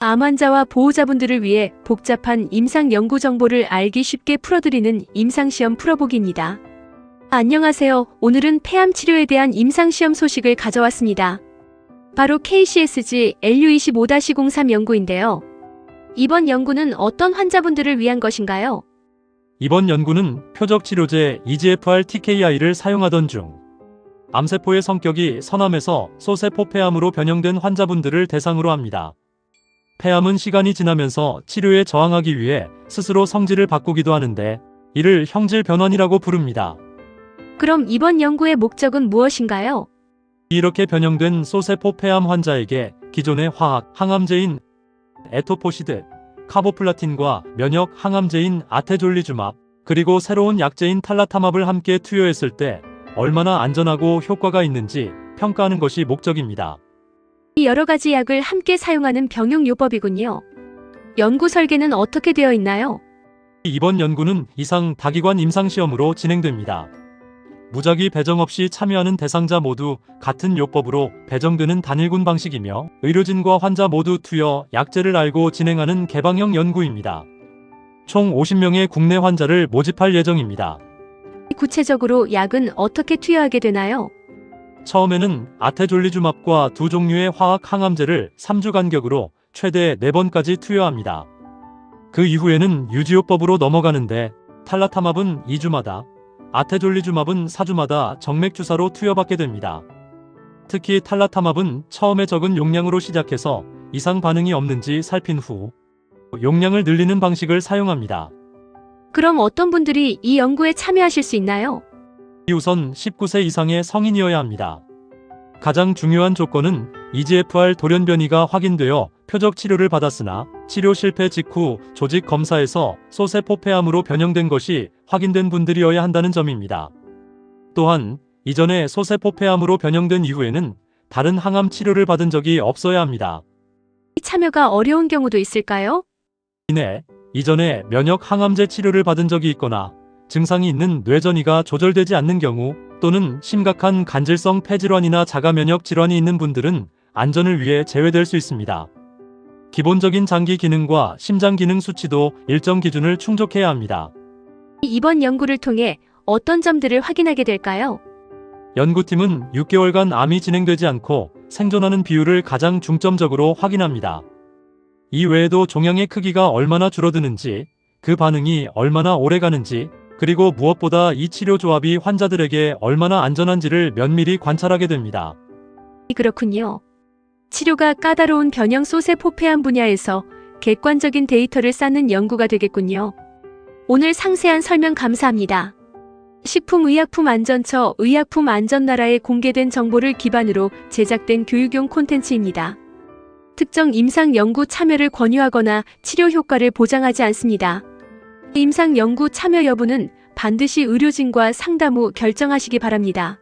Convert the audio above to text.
암 환자와 보호자분들을 위해 복잡한 임상 연구 정보를 알기 쉽게 풀어드리는 임상시험 풀어보기입니다. 안녕하세요. 오늘은 폐암 치료에 대한 임상시험 소식을 가져왔습니다. 바로 KCSG LU25-03 연구인데요. 이번 연구는 어떤 환자분들을 위한 것인가요? 이번 연구는 표적 치료제 EGFR TKI를 사용하던 중 암세포의 성격이 선암에서 소세포 폐암으로 변형된 환자분들을 대상으로 합니다. 폐암은 시간이 지나면서 치료에 저항하기 위해 스스로 성질을 바꾸기도 하는데 이를 형질 변환이라고 부릅니다. 그럼 이번 연구의 목적은 무엇인가요? 이렇게 변형된 소세포 폐암 환자에게 기존의 화학 항암제인 에토포시드, 카보플라틴과 면역 항암제인 아테졸리주맙, 그리고 새로운 약제인 탈라타맙을 함께 투여했을 때 얼마나 안전하고 효과가 있는지 평가하는 것이 목적입니다. 이 여러 가지 약을 함께 사용하는 병용요법이군요. 연구 설계는 어떻게 되어 있나요? 이번 연구는 이상 다기관 임상시험으로 진행됩니다. 무작위 배정 없이 참여하는 대상자 모두 같은 요법으로 배정되는 단일군 방식이며 의료진과 환자 모두 투여 약제를 알고 진행하는 개방형 연구입니다. 총 50명의 국내 환자를 모집할 예정입니다. 구체적으로 약은 어떻게 투여하게 되나요? 처음에는 아테졸리주맙과 두 종류의 화학 항암제를 3주 간격으로 최대 4번까지 투여합니다. 그 이후에는 유지요법으로 넘어가는데 탈라타맙은 2주마다, 아테졸리주맙은 4주마다 정맥주사로 투여받게 됩니다. 특히 탈라타맙은 처음에 적은 용량으로 시작해서 이상 반응이 없는지 살핀 후 용량을 늘리는 방식을 사용합니다. 그럼 어떤 분들이 이 연구에 참여하실 수 있나요? 우선 19세 이상의 성인이어야 합니다. 가장 중요한 조건은 EGFR 돌연변이가 확인되어 표적 치료를 받았으나 치료 실패 직후 조직 검사에서 소세포 폐암으로 변형된 것이 확인된 분들이어야 한다는 점입니다. 또한 이전에 소세포 폐암으로 변형된 이후에는 다른 항암 치료를 받은 적이 없어야 합니다. 참여가 어려운 경우도 있을까요? 이전에 면역 항암제 치료를 받은 적이 있거나 증상이 있는 뇌전이가 조절되지 않는 경우 또는 심각한 간질성 폐질환이나 자가면역 질환이 있는 분들은 안전을 위해 제외될 수 있습니다. 기본적인 장기 기능과 심장 기능 수치도 일정 기준을 충족해야 합니다. 이번 연구를 통해 어떤 점들을 확인하게 될까요? 연구팀은 6개월간 암이 진행되지 않고 생존하는 비율을 가장 중점적으로 확인합니다. 이 외에도 종양의 크기가 얼마나 줄어드는지, 그 반응이 얼마나 오래 가는지, 그리고 무엇보다 이 치료 조합이 환자들에게 얼마나 안전한지를 면밀히 관찰하게 됩니다. 그렇군요. 치료가 까다로운 변형 소세포 폐암 분야에서 객관적인 데이터를 쌓는 연구가 되겠군요. 오늘 상세한 설명 감사합니다. 식품의약품안전처 의약품안전나라에 공개된 정보를 기반으로 제작된 교육용 콘텐츠입니다. 특정 임상 연구 참여를 권유하거나 치료 효과를 보장하지 않습니다. 임상 연구 참여 여부는 반드시 의료진과 상담 후 결정하시기 바랍니다.